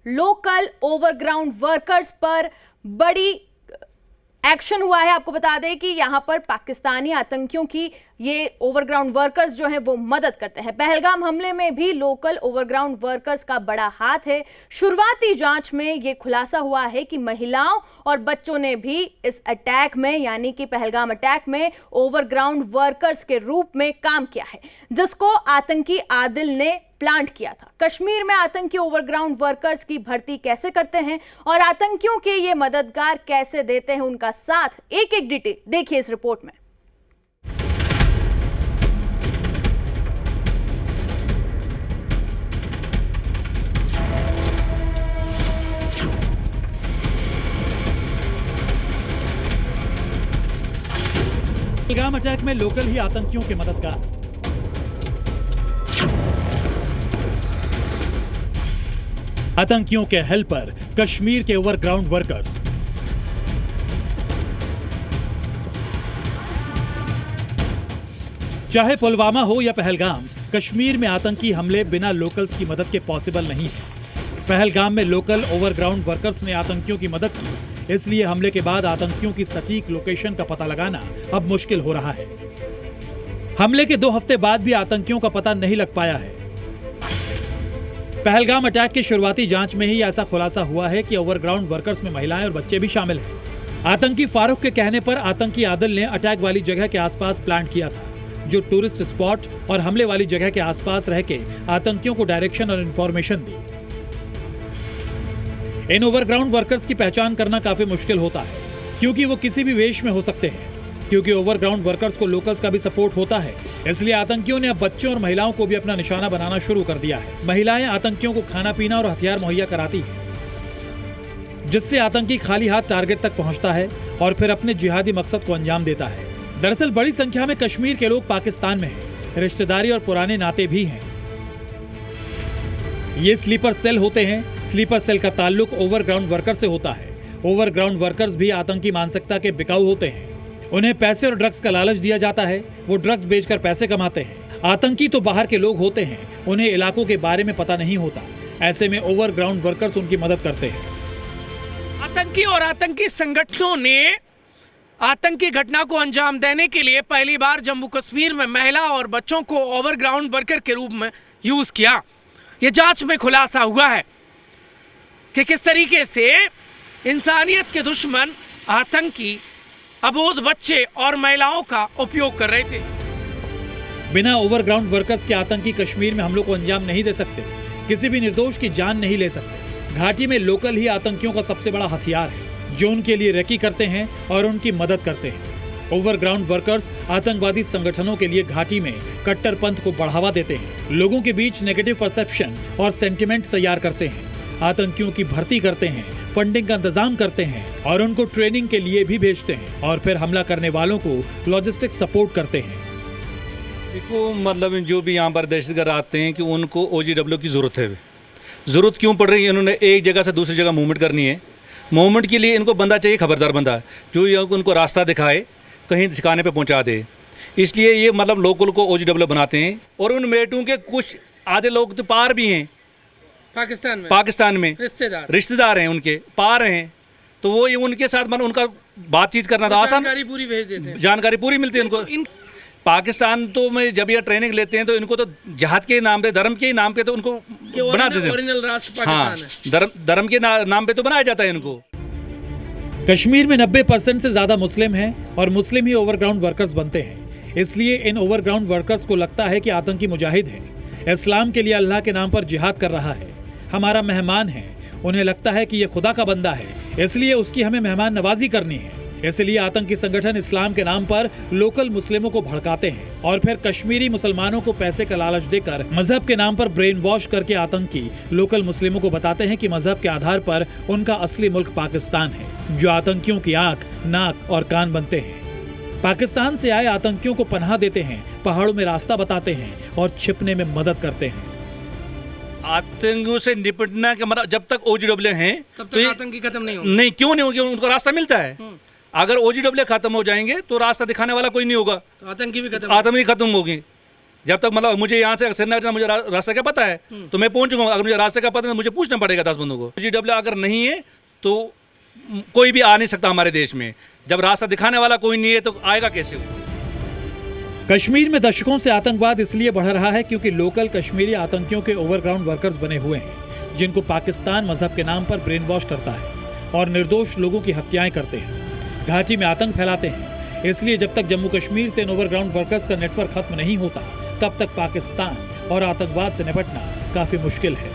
Local overground workers पर बड़ी action हुआ है। आपको बता दें कि यहां पर पाकिस्तानी आतंकियों की ये ओवरग्राउंड वर्कर्स जो हैं वो मदद करते हैं। पहलगाम हमले में भी लोकल ओवरग्राउंड वर्कर्स का बड़ा हाथ है। शुरुआती जांच में ये खुलासा हुआ है कि महिलाओं और बच्चों ने भी इस अटैक में, यानी कि पहलगाम अटैक में, ओवरग्राउंड वर्कर्स के रूप में काम किया है, जिसको आतंकी आदिल ने प्लांट किया था। कश्मीर में आतंकी ओवरग्राउंड वर्कर्स की भर्ती कैसे करते हैं और आतंकियों के ये मददगार कैसे देते हैं उनका साथ, एक एक डिटेल देखिए इस रिपोर्ट में। पहलगाम अटैक में लोकल ही आतंकियों के मददगार। आतंकियों के हेल्पर कश्मीर के ओवरग्राउंड वर्कर्स। चाहे पुलवामा हो या पहलगाम, कश्मीर में आतंकी हमले बिना लोकल्स की मदद के पॉसिबल नहीं है। पहलगाम में लोकल ओवरग्राउंड वर्कर्स ने आतंकियों की मदद की, इसलिए हमले के बाद आतंकियों की सटीक लोकेशन का पता लगाना अब मुश्किल हो रहा है। हमले के 2 हफ्ते बाद भी आतंकियों का पता नहीं लग पाया है। पहलगाम अटैक की शुरुआती जांच में ही ऐसा खुलासा हुआ है कि ओवरग्राउंड वर्कर्स में महिलाएं और बच्चे भी शामिल हैं। आतंकी फारूक के कहने पर आतंकी आदिल ने अटैक वाली जगह के आसपास प्लांट किया था, जो टूरिस्ट स्पॉट और हमले वाली जगह के आसपास रह के आतंकियों को डायरेक्शन और इंफॉर्मेशन दी। इन ओवरग्राउंड वर्कर्स की पहचान करना काफी मुश्किल होता है, क्योंकि वो किसी भी वेश में हो सकते हैं। क्योंकि ओवरग्राउंड वर्कर्स को लोकल्स का भी सपोर्ट होता है, इसलिए आतंकियों ने अब बच्चों और महिलाओं को भी अपना निशाना बनाना शुरू कर दिया है। महिलाएं आतंकियों को खाना पीना और हथियार मुहैया कराती हैं, जिससे आतंकी खाली हाथ टारगेट तक पहुंचता है और फिर अपने जिहादी मकसद को अंजाम देता है। दरअसल बड़ी संख्या में कश्मीर के लोग पाकिस्तान में हैं, रिश्तेदारी और पुराने नाते भी हैं। ये स्लीपर सेल होते हैं। स्लीपर सेल का ताल्लुक ओवरग्राउंड वर्कर से होता है। ओवरग्राउंड वर्कर्स भी आतंकी मानसिकता के बिकाऊ होते हैं। उन्हें पैसे और ड्रग्स का लालच दिया जाता है, वो ड्रग्स बेचकर पैसे कमाते हैं। आतंकी तो बाहर के लोग होते हैं, उन्हें इलाकों के बारे में पता नहीं होता। ऐसे में ओवरग्राउंड वर्कर्स उनकी मदद करते हैं। आतंकी और आतंकी संगठनों ने आतंकी घटना को अंजाम देने के लिए पहली बार जम्मू कश्मीर में महिला और बच्चों को ओवरग्राउंड वर्कर के रूप में यूज किया। ये जांच में खुलासा हुआ है कि किस तरीके से इंसानियत के दुश्मन आतंकी अबोध बच्चे और महिलाओं का उपयोग कर रहे थे। बिना ओवरग्राउंड वर्कर्स के आतंकी कश्मीर में हमलों को अंजाम नहीं दे सकते, किसी भी निर्दोष की जान नहीं ले सकते। घाटी में लोकल ही आतंकियों का सबसे बड़ा हथियार है, जो उनके लिए रेकी करते हैं और उनकी मदद करते हैं। ओवरग्राउंड वर्कर्स आतंकवादी संगठनों के लिए घाटी में कट्टरपंथ को बढ़ावा देते हैं, लोगों के बीच नेगेटिव परसेप्शन और सेंटिमेंट तैयार करते हैं, आतंकियों की भर्ती करते हैं, फंडिंग का इंतजाम करते हैं और उनको ट्रेनिंग के लिए भी भेजते हैं और फिर हमला करने वालों को लॉजिस्टिक सपोर्ट करते हैं। देखो, मतलब जो भी यहाँ पर दहशतगर्द आते हैं कि उनको OGW की ज़रूरत है। ज़रूरत क्यों पड़ रही है? इन्होंने एक जगह से दूसरी जगह मूवमेंट करनी है। मूवमेंट के लिए इनको बंदा चाहिए, खबरदार बंदा, जो उनको रास्ता दिखाए, कहीं ठिकाने पे पहुँचा दे। इसलिए ये मतलब लोकल को OGW बनाते हैं। और उन मेटों के कुछ आधे लोग तो पार भी हैं, पाकिस्तान में रिश्तेदार हैं, उनके पार हैं, तो वो ये उनके साथ मतलब उनका बातचीत करना था आसान, जानकारी पूरी भेज देते हैं, जानकारी पूरी मिलती है उनको। पाकिस्तान तो में जब ये ट्रेनिंग लेते हैं तो इनको तो जिहाद के नाम पे, धर्म के नाम पे तो उनको बना देते हैं। ओरिजिनल राष्ट्र पाकिस्तान है। धर्म के नाम पे तो बनाया जाता है इनको। कश्मीर में 90% से ज्यादा मुस्लिम हैं और मुस्लिम ही ओवरग्राउंड वर्कर्स बनते हैं। इसलिए इन ओवरग्राउंड वर्कर्स को लगता है कि आतंकी मुजाहिद है, इस्लाम के लिए अल्लाह के नाम पर जिहाद कर रहा है, हमारा मेहमान है। उन्हें लगता है कि ये खुदा का बंदा है, इसलिए उसकी हमें मेहमान नवाजी करनी है। इसलिए आतंकी संगठन इस्लाम के नाम पर लोकल मुस्लिमों को भड़काते हैं और फिर कश्मीरी मुसलमानों को पैसे का लालच देकर मजहब के नाम पर ब्रेन वॉश करके आतंकी लोकल मुस्लिमों को बताते हैं कि मजहब के आधार पर उनका असली मुल्क पाकिस्तान है, जो आतंकियों की आंख, नाक और कान बनते हैं। पाकिस्तान से आए आतंकियों को पनाह देते हैं, पहाड़ों में रास्ता बताते हैं और छिपने में मदद करते हैं। आतंकियों से निपटना के मतलब जब तक OGW हैं तब तक आतंकी खत्म नहीं होगा। नहीं, क्यों नहीं होगी? उनको रास्ता मिलता है। अगर OGW खत्म हो जाएंगे तो रास्ता दिखाने वाला कोई नहीं होगा, तो आतंकी भी खत्म होगी। जब तक मतलब मुझे यहाँ से श्रीनगर मुझे रास्ता का पता है तो मैं पहुँचूंगा, अगर मुझे रास्ते का पता है तो मुझे पूछना पड़ेगा 10 बंदों को। OGW अगर नहीं है तो कोई भी आ नहीं सकता हमारे देश में। जब रास्ता दिखाने वाला कोई नहीं है तो आएगा कैसे वो? कश्मीर में दशकों से आतंकवाद इसलिए बढ़ रहा है क्योंकि लोकल कश्मीरी आतंकियों के ओवरग्राउंड वर्कर्स बने हुए हैं, जिनको पाकिस्तान मजहब के नाम पर ब्रेन वॉश करता है और निर्दोष लोगों की हत्याएं करते हैं, घाटी में आतंक फैलाते हैं। इसलिए जब तक जम्मू कश्मीर से इन ओवरग्राउंड वर्कर्स का नेटवर्क खत्म नहीं होता, तब तक पाकिस्तान और आतंकवाद से निपटना काफी मुश्किल है।